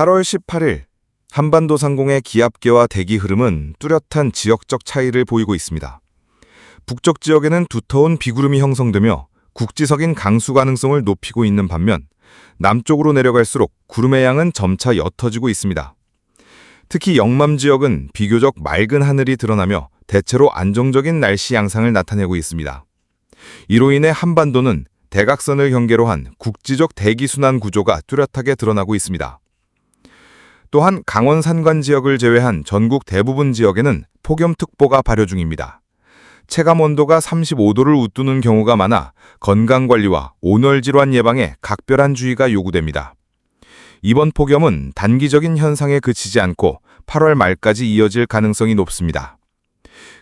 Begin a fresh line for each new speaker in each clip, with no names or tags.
8월 18일 한반도 상공의 기압계와 대기 흐름은 뚜렷한 지역적 차이를 보이고 있습니다. 북쪽 지역에는 두터운 비구름이 형성되며 국지적인 강수 가능성을 높이고 있는 반면 남쪽으로 내려갈수록 구름의 양은 점차 옅어지고 있습니다. 특히 영남 지역은 비교적 맑은 하늘이 드러나며 대체로 안정적인 날씨 양상을 나타내고 있습니다. 이로 인해 한반도는 대각선을 경계로 한 국지적 대기순환 구조가 뚜렷하게 드러나고 있습니다. 또한 강원 산간 지역을 제외한 전국 대부분 지역에는 폭염특보가 발효 중입니다. 체감온도가 35도를 웃도는 경우가 많아 건강관리와 온열질환 예방에 각별한 주의가 요구됩니다. 이번 폭염은 단기적인 현상에 그치지 않고 8월 말까지 이어질 가능성이 높습니다.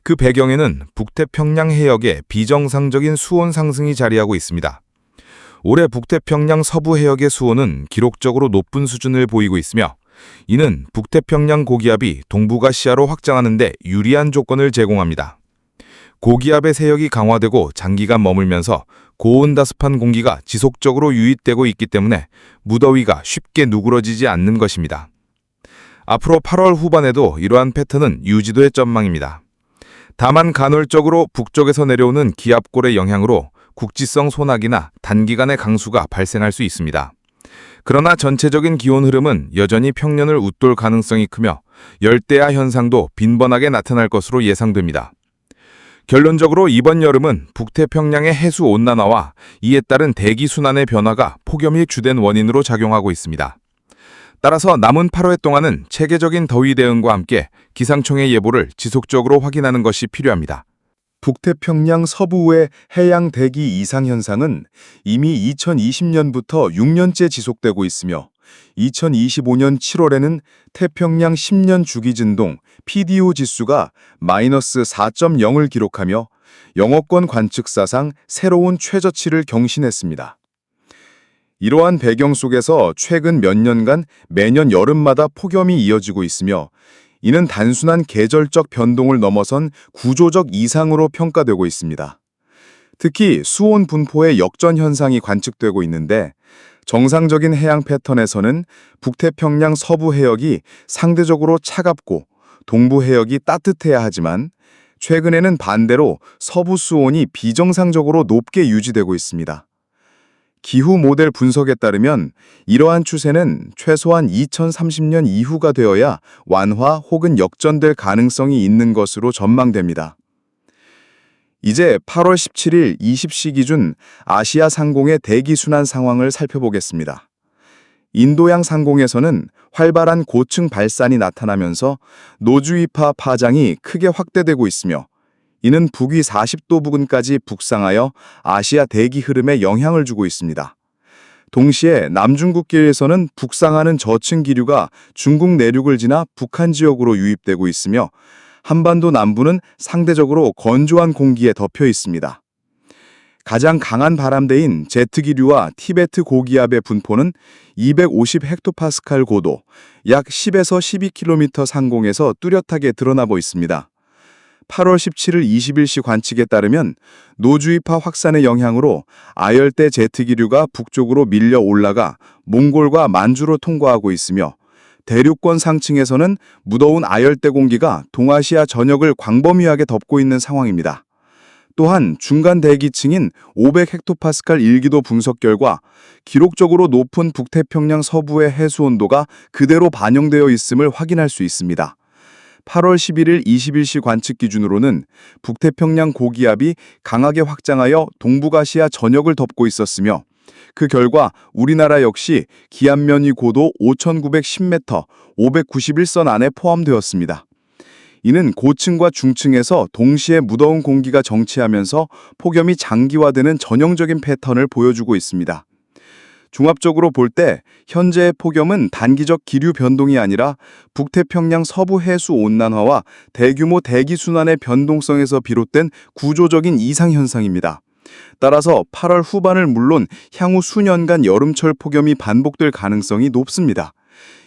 그 배경에는 북태평양 해역의 비정상적인 수온 상승이 자리하고 있습니다. 올해 북태평양 서부 해역의 수온은 기록적으로 높은 수준을 보이고 있으며 이는 북태평양 고기압이 동북아시아로 확장하는 데 유리한 조건을 제공합니다. 고기압의 세력이 강화되고 장기간 머물면서 고온다습한 공기가 지속적으로 유입되고 있기 때문에 무더위가 쉽게 누그러지지 않는 것입니다. 앞으로 8월 후반에도 이러한 패턴은 유지될 전망입니다. 다만 간헐적으로 북쪽에서 내려오는 기압골의 영향으로 국지성 소나기나 단기간의 강수가 발생할 수 있습니다. 그러나 전체적인 기온 흐름은 여전히 평년을 웃돌 가능성이 크며 열대야 현상도 빈번하게 나타날 것으로 예상됩니다. 결론적으로 이번 여름은 북태평양의 해수 온난화와 이에 따른 대기순환의 변화가 폭염이 주된 원인으로 작용하고 있습니다. 따라서 남은 8월 동안은 체계적인 더위 대응과 함께 기상청의 예보를 지속적으로 확인하는 것이 필요합니다.
북태평양 서부의 해양 대기 이상 현상은 이미 2020년부터 6년째 지속되고 있으며 2025년 7월에는 태평양 10년 주기 진동 PDO 지수가 마이너스 4.0을 기록하며 영어권 관측사상 새로운 최저치를 경신했습니다. 이러한 배경 속에서 최근 몇 년간 매년 여름마다 폭염이 이어지고 있으며 이는 단순한 계절적 변동을 넘어선 구조적 이상으로 평가되고 있습니다. 특히 수온 분포의 역전 현상이 관측되고 있는데 정상적인 해양 패턴에서는 북태평양 서부 해역이 상대적으로 차갑고 동부 해역이 따뜻해야 하지만 최근에는 반대로 서부 수온이 비정상적으로 높게 유지되고 있습니다. 기후 모델 분석에 따르면 이러한 추세는 최소한 2030년 이후가 되어야 완화 혹은 역전될 가능성이 있는 것으로 전망됩니다. 이제 8월 17일 20시 기준 아시아 상공의 대기순환 상황을 살펴보겠습니다. 인도양 상공에서는 활발한 고층 발산이 나타나면서 노주이파 파장이 크게 확대되고 있으며 이는 북위 40도 부근까지 북상하여 아시아 대기 흐름에 영향을 주고 있습니다. 동시에 남중국해에서는 북상하는 저층 기류가 중국 내륙을 지나 북한 지역으로 유입되고 있으며 한반도 남부는 상대적으로 건조한 공기에 덮여 있습니다. 가장 강한 바람대인 제트기류와 티베트 고기압의 분포는 250 헥토파스칼 고도, 약 10에서 12km 상공에서 뚜렷하게 드러나고 있습니다. 8월 17일 20일시 관측에 따르면 노주이파 확산의 영향으로 아열대 제트기류가 북쪽으로 밀려 올라가 몽골과 만주로 통과하고 있으며 대륙권 상층에서는 무더운 아열대 공기가 동아시아 전역을 광범위하게 덮고 있는 상황입니다. 또한 중간 대기층인 500 헥토파스칼 일기도 분석 결과 기록적으로 높은 북태평양 서부의 해수 온도가 그대로 반영되어 있음을 확인할 수 있습니다. 8월 11일 20일시 관측 기준으로는 북태평양 고기압이 강하게 확장하여 동북아시아 전역을 덮고 있었으며 그 결과 우리나라 역시 기압면이 고도 5,910m, 591선 안에 포함되었습니다. 이는 고층과 중층에서 동시에 무더운 공기가 정치하면서 폭염이 장기화되는 전형적인 패턴을 보여주고 있습니다. 종합적으로 볼 때 현재의 폭염은 단기적 기류 변동이 아니라 북태평양 서부 해수 온난화와 대규모 대기순환의 변동성에서 비롯된 구조적인 이상현상입니다. 따라서 8월 후반을 물론 향후 수년간 여름철 폭염이 반복될 가능성이 높습니다.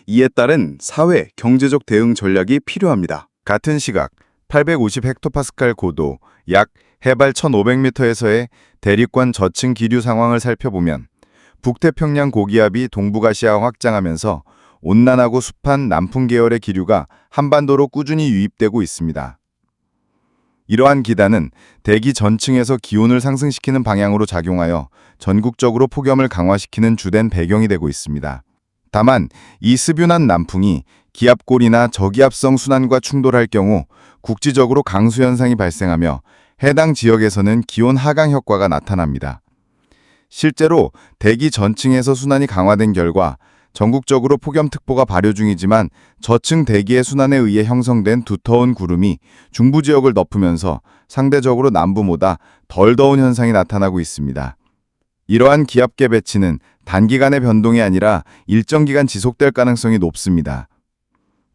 이에 따른 사회, 경제적 대응 전략이 필요합니다.
같은 시각 850 헥토파스칼 고도, 약 해발 1,500m에서의 대륙간 저층 기류 상황을 살펴보면 북태평양 고기압이 동북아시아 확장하면서
온난하고 습한 남풍 계열의 기류가 한반도로 꾸준히 유입되고 있습니다. 이러한 기단은 대기 전층에서 기온을 상승시키는 방향으로 작용하여 전국적으로 폭염을 강화시키는 주된 배경이 되고 있습니다. 다만 이 습윤한 남풍이 기압골이나 저기압성 순환과 충돌할 경우 국지적으로 강수 현상이 발생하며 해당 지역에서는 기온 하강 효과가 나타납니다. 실제로 대기 전층에서 순환이 강화된 결과 전국적으로 폭염특보가 발효 중이지만 저층 대기의 순환에 의해 형성된 두터운 구름이 중부 지역을 덮으면서 상대적으로 남부보다 덜 더운 현상이 나타나고 있습니다. 이러한 기압계 배치는 단기간의 변동이 아니라 일정 기간 지속될 가능성이 높습니다.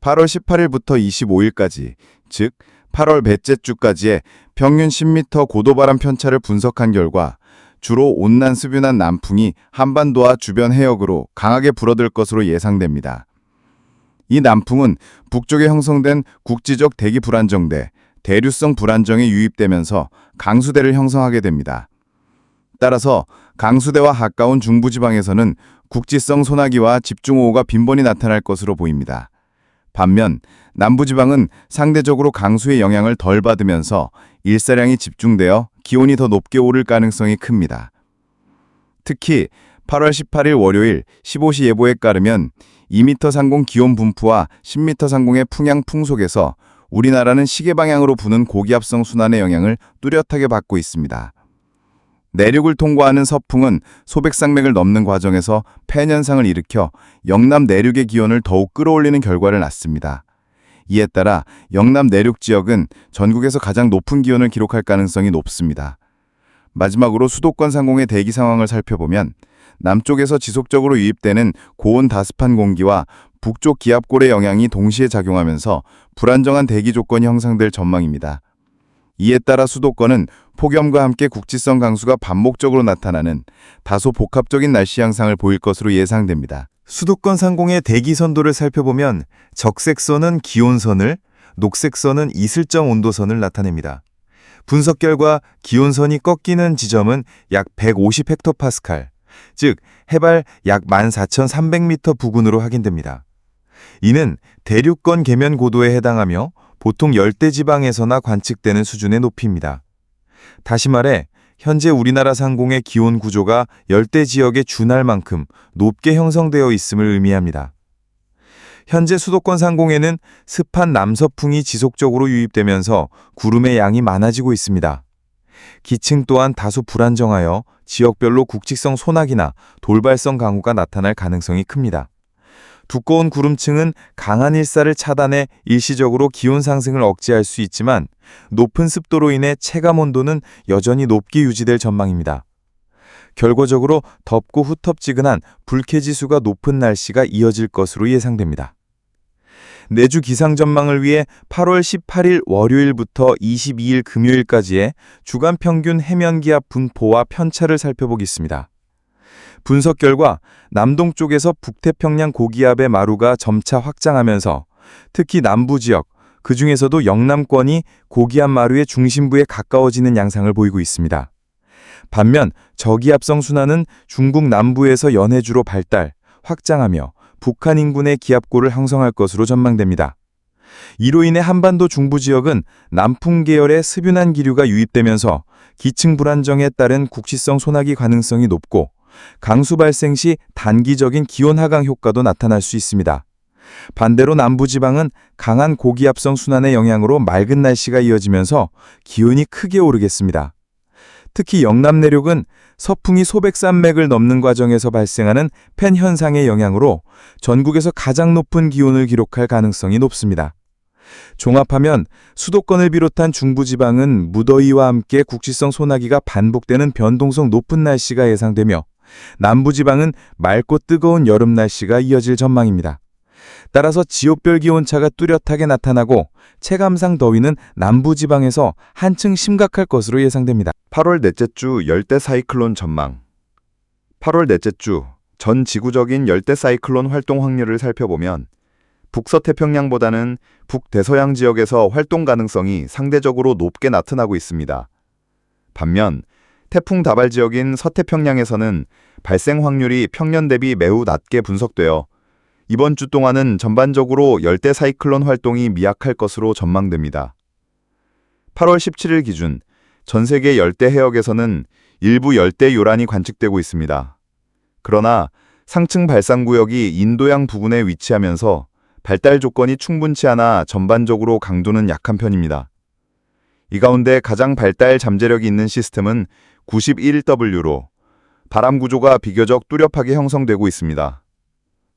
8월 18일부터 25일까지, 즉 8월 넷째 주까지의 평균 10m 고도바람 편차를 분석한 결과 주로 온난 습윤한 남풍이 한반도와 주변 해역으로 강하게 불어들 것으로 예상됩니다. 이 남풍은 북쪽에 형성된 국지적 대기 불안정대, 대류성 불안정에 유입되면서 강수대를 형성하게 됩니다. 따라서 강수대와 가까운 중부지방에서는 국지성 소나기와 집중호우가 빈번히 나타날 것으로 보입니다. 반면 남부지방은 상대적으로 강수의 영향을 덜 받으면서 일사량이 집중되어 기온이 더 높게 오를 가능성이 큽니다. 특히 8월 18일 월요일 15시 예보에 따르면 2m 상공 기온 분포와 10m 상공의 풍향 풍속에서 우리나라는 시계 방향으로 부는 고기압성 순환의 영향을 뚜렷하게 받고 있습니다. 내륙을 통과하는 서풍은 소백산맥을 넘는 과정에서 팬 현상을 일으켜 영남 내륙의 기온을 더욱 끌어올리는 결과를 낳습니다. 이에 따라 영남 내륙 지역은 전국에서 가장 높은 기온을 기록할 가능성이 높습니다. 마지막으로 수도권 상공의 대기 상황을 살펴보면 남쪽에서 지속적으로 유입되는 고온 다습한 공기와 북쪽 기압골의 영향이 동시에 작용하면서 불안정한 대기 조건이 형성될 전망입니다. 이에 따라 수도권은 폭염과 함께 국지성 강수가 반복적으로 나타나는 다소 복합적인 날씨 양상을 보일 것으로 예상됩니다.
수도권 상공의 대기 선도를 살펴보면 적색선은 기온선을, 녹색선은 이슬정 온도선을 나타냅니다. 분석 결과 기온선이 꺾이는 지점은 약 150헥토파스칼, 즉 해발 약 14,300m 부근으로 확인됩니다. 이는 대륙권 계면 고도에 해당하며 보통 열대지방에서나 관측되는 수준의 높이입니다. 다시 말해 현재 우리나라 상공의 기온 구조가 열대 지역에 준할 만큼 높게 형성되어 있음을 의미합니다. 현재 수도권 상공에는 습한 남서풍이 지속적으로 유입되면서 구름의 양이 많아지고 있습니다. 기층 또한 다소 불안정하여 지역별로 국지성 소나기나 돌발성 강우가 나타날 가능성이 큽니다. 두꺼운 구름층은 강한 일사를 차단해 일시적으로 기온 상승을 억제할 수 있지만 높은 습도로 인해 체감 온도는 여전히 높게 유지될 전망입니다. 결과적으로 덥고 후텁지근한 불쾌지수가 높은 날씨가 이어질 것으로 예상됩니다. 내주 기상 전망을 위해 8월 18일 월요일부터 22일 금요일까지의 주간 평균 해면기압 분포와 편차를 살펴보겠습니다. 분석 결과 남동쪽에서 북태평양 고기압의 마루가 점차 확장하면서 특히 남부 지역, 그 중에서도 영남권이 고기압 마루의 중심부에 가까워지는 양상을 보이고 있습니다. 반면 저기압성 순환은 중국 남부에서 연해주로 발달, 확장하며 북한 인근의 기압골을 형성할 것으로 전망됩니다. 이로 인해 한반도 중부 지역은 남풍 계열의 습윤한 기류가 유입되면서 기층 불안정에 따른 국지성 소나기 가능성이 높고 강수 발생 시 단기적인 기온 하강 효과도 나타날 수 있습니다. 반대로 남부지방은 강한 고기압성 순환의 영향으로 맑은 날씨가 이어지면서 기온이 크게 오르겠습니다. 특히 영남 내륙은 서풍이 소백산맥을 넘는 과정에서 발생하는 팬 현상의 영향으로 전국에서 가장 높은 기온을 기록할 가능성이 높습니다. 종합하면 수도권을 비롯한 중부지방은 무더위와 함께 국지성 소나기가 반복되는 변동성 높은 날씨가 예상되며 남부지방은 맑고 뜨거운 여름 날씨가 이어질 전망입니다. 따라서 지역별 기온차가 뚜렷하게 나타나고 체감상 더위는 남부지방에서 한층 심각할 것으로 예상됩니다.
8월 넷째 주 열대 사이클론 전망. 8월 넷째 주 전 지구적인 열대 사이클론 활동 확률을 살펴보면 북서태평양보다는 북대서양 지역에서 활동 가능성이 상대적으로 높게 나타나고 있습니다. 반면 태풍 다발 지역인 서태평양에서는 발생 확률이 평년 대비 매우 낮게 분석되어 이번 주 동안은 전반적으로 열대 사이클론 활동이 미약할 것으로 전망됩니다. 8월 17일 기준 전 세계 열대 해역에서는 일부 열대 요란이 관측되고 있습니다. 그러나 상층 발상 구역이 인도양 부근에 위치하면서 발달 조건이 충분치 않아 전반적으로 강도는 약한 편입니다. 이 가운데 가장 발달 잠재력이 있는 시스템은 91W로 바람 구조가 비교적 뚜렷하게 형성되고 있습니다.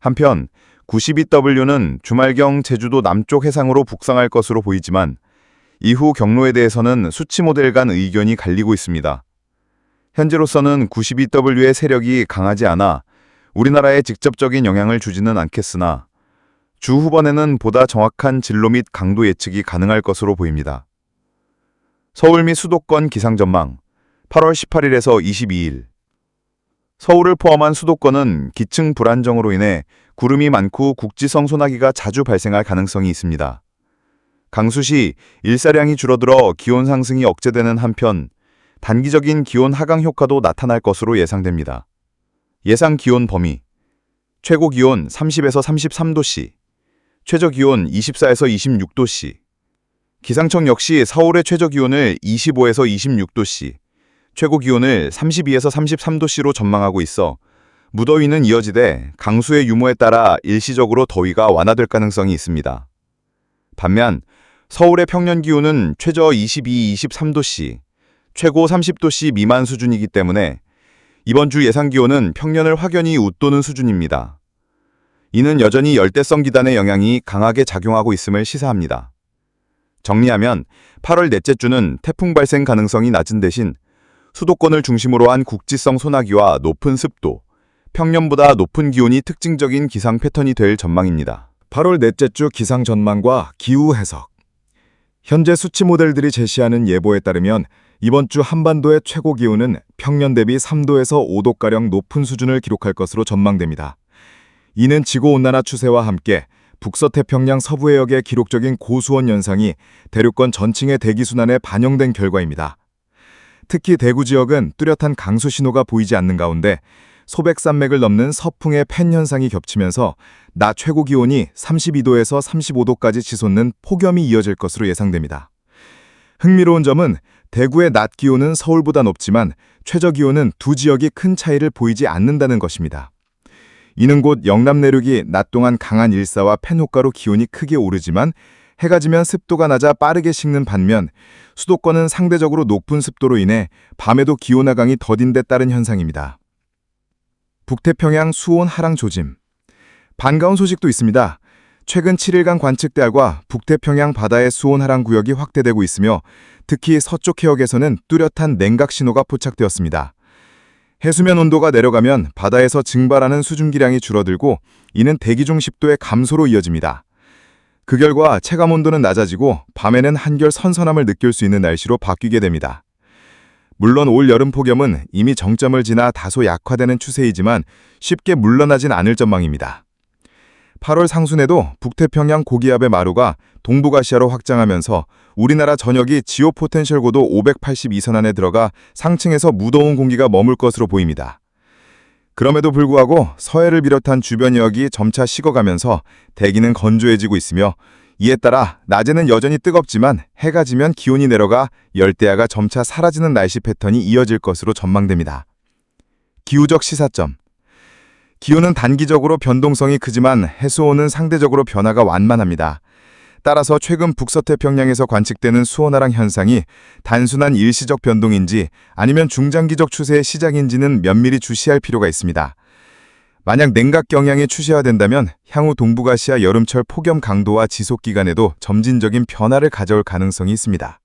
한편 92W는 주말경 제주도 남쪽 해상으로 북상할 것으로 보이지만 이후 경로에 대해서는 수치 모델 간 의견이 갈리고 있습니다. 현재로서는 92W의 세력이 강하지 않아 우리나라에 직접적인 영향을 주지는 않겠으나 주 후반에는 보다 정확한 진로 및 강도 예측이 가능할 것으로 보입니다. 서울 및 수도권 기상 전망 8월 18일에서 22일 서울을 포함한 수도권은 기층 불안정으로 인해 구름이 많고 국지성 소나기가 자주 발생할 가능성이 있습니다. 강수시 일사량이 줄어들어 기온 상승이 억제되는 한편 단기적인 기온 하강 효과도 나타날 것으로 예상됩니다. 예상 기온 범위 최고 기온 30에서 33도씨, 최저 기온 24에서 26도씨. 기상청 역시 서울의 최저 기온을 25에서 26도씨, 최고 기온을 32에서 33도씨로 전망하고 있어 무더위는 이어지되 강수의 유무에 따라 일시적으로 더위가 완화될 가능성이 있습니다. 반면 서울의 평년 기온은 최저 22, 23도씨, 최고 30도씨 미만 수준이기 때문에 이번 주 예상 기온은 평년을 확연히 웃도는 수준입니다. 이는 여전히 열대성 기단의 영향이 강하게 작용하고 있음을 시사합니다. 정리하면 8월 넷째 주는 태풍 발생 가능성이 낮은 대신 수도권을 중심으로 한 국지성 소나기와 높은 습도, 평년보다 높은 기온이 특징적인 기상 패턴이 될 전망입니다.
8월 넷째 주 기상 전망과 기후 해석. 현재 수치 모델들이 제시하는 예보에 따르면 이번 주 한반도의 최고 기온은 평년 대비 3도에서 5도가량 높은 수준을 기록할 것으로 전망됩니다. 이는 지구온난화 추세와 함께 북서태평양 서부 해역의 기록적인 고수온 현상이 대륙권 전층의 대기순환에 반영된 결과입니다. 특히 대구 지역은 뚜렷한 강수 신호가 보이지 않는 가운데 소백산맥을 넘는 서풍의 팬 현상이 겹치면서 낮 최고 기온이 32도에서 35도까지 치솟는 폭염이 이어질 것으로 예상됩니다. 흥미로운 점은 대구의 낮 기온은 서울보다 높지만 최저 기온은 두 지역이 큰 차이를 보이지 않는다는 것입니다. 이는 곧 영남 내륙이 낮 동안 강한 일사와 팬 효과로 기온이 크게 오르지만 해가 지면 습도가 낮아 빠르게 식는 반면 수도권은 상대적으로 높은 습도로 인해 밤에도 기온 하강이 더딘 데 따른 현상입니다. 북태평양 수온 하락 조짐. 반가운 소식도 있습니다. 최근 7일간 관측대알과 북태평양 바다의 수온 하락 구역이 확대되고 있으며 특히 서쪽 해역에서는 뚜렷한 냉각 신호가 포착되었습니다. 해수면 온도가 내려가면 바다에서 증발하는 수증기량이 줄어들고 이는 대기 중 습도의 감소로 이어집니다. 그 결과 체감 온도는 낮아지고 밤에는 한결 선선함을 느낄 수 있는 날씨로 바뀌게 됩니다. 물론 올 여름 폭염은 이미 정점을 지나 다소 약화되는 추세이지만 쉽게 물러나진 않을 전망입니다. 8월 상순에도 북태평양 고기압의 마루가 동북아시아로 확장하면서 우리나라 전역이 지오 포텐셜 고도 582선 안에 들어가 상층에서 무더운 공기가 머물 것으로 보입니다. 그럼에도 불구하고 서해를 비롯한 주변 지역이 점차 식어가면서 대기는 건조해지고 있으며 이에 따라 낮에는 여전히 뜨겁지만 해가 지면 기온이 내려가 열대야가 점차 사라지는 날씨 패턴이 이어질 것으로 전망됩니다. 기후적 시사점. 기온은 단기적으로 변동성이 크지만 해수온은 상대적으로 변화가 완만합니다. 따라서 최근 북서태평양에서 관측되는 수온하락 현상이 단순한 일시적 변동인지 아니면 중장기적 추세의 시작인지는 면밀히 주시할 필요가 있습니다. 만약 냉각 경향이 추세화된다면 향후 동북아시아 여름철 폭염 강도와 지속 기간에도 점진적인 변화를 가져올 가능성이 있습니다.